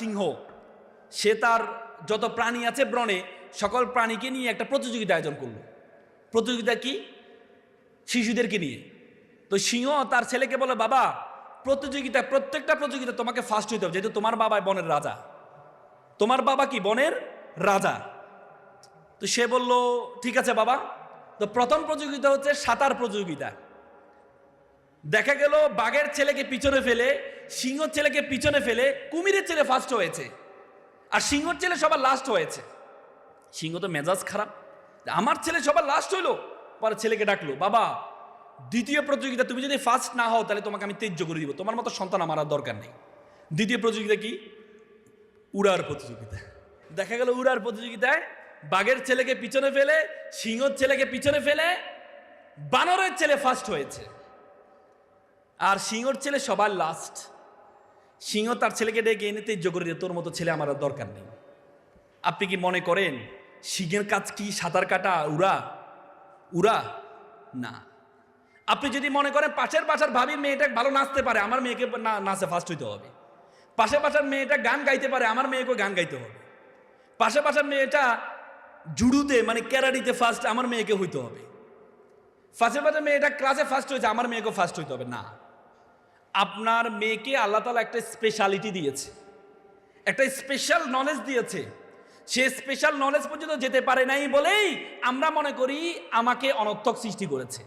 সিংহ, সে তার যত প্রাণী আছে বনে সকল প্রাণীকে নিয়ে একটা প্রতিযোগিতা আয়োজন করলো। প্রতিযোগিতা কি? শিশুদেরকে নিয়ে। তো সিংহ তার ছেলেকে বলে, বাবা প্রত্যেকটা প্রতিযোগিতা তোমাকে ফার্স্ট হইতে হবে, যেহেতু তোমার বাবা বনের রাজা। তোমার বাবা কি বনের রাজা? তো সে বলল, ঠিক আছে বাবা। তো প্রথম প্রতিযোগিতা হচ্ছে সাঁতার প্রতিযোগিতা। দেখা গেল বাঘের ছেলেকে পিছনে ফেলে, সিংহর ছেলেকে পিছনে ফেলে কুমিরের ছেলে ফার্স্ট হয়েছে, আর সিংহর ছেলে সবার লাস্ট হয়েছে। সিংহ তো মেজাজ খারাপ, আমার ছেলে সবার লাস্ট হইলো। পরে ছেলেকে ডাকলো, বাবা দ্বিতীয় প্রতিযোগিতা তুমি যদি ফার্স্ট না হও তাহলে তোমাকে আমি ত্যায্য করে দিব, তোমার মতো সন্তান আমার আর দরকার নেই। দ্বিতীয় প্রতিযোগিতা কি? উড়ার প্রতিযোগিতা। দেখা গেল উড়ার প্রতিযোগিতায় বাঘের ছেলেকে পিছনে ফেলে, সিংহর ছেলেকে পিছনে ফেলে বানরের ছেলে ফার্স্ট হয়েছে, আর সিংহর ছেলে সবার লাস্ট। সিংহ তার ছেলেকে ডেকে এনে ত্যায্য করে দিয়ে, তোর মতো ছেলে আমার আর দরকার নেই। আপনি কি মনে করেন সিংহের কাজ কি সাঁতার কাটা, উড়া? না। আপনি যদি মনে করেন পাশের বাসার ভাবির মেয়েটা ভালো নাচতে পারে, আমার মেয়েকে নাচে ফার্স্ট হইতে হবে। পাশের বাসার মেয়েটা গান গাইতে পারে, আমার মেয়েকে গান গাইতে হবে। পাশের বাসার মেয়েটা জুডুতে মানে ক্যারাটিতে ফার্স্ট, আমার মেয়েকে হইতে হবে। পাশের বাসার মেয়েটা ক্লাসে ফার্স্ট হয়েছে, আমার মেয়েকে ফার্স্ট হইতে হবে। না, আপনার মেয়েকে আল্লাহ তাআলা একটা স্পেশালিটি দিয়েছে, একটা স্পেশাল নলেজ দিয়েছে। সে স্পেশাল নলেজ পর্যন্ত যেতে পারে নাই বলেই আমরা মনে করি আমাকে অনর্থক সৃষ্টি করেছে।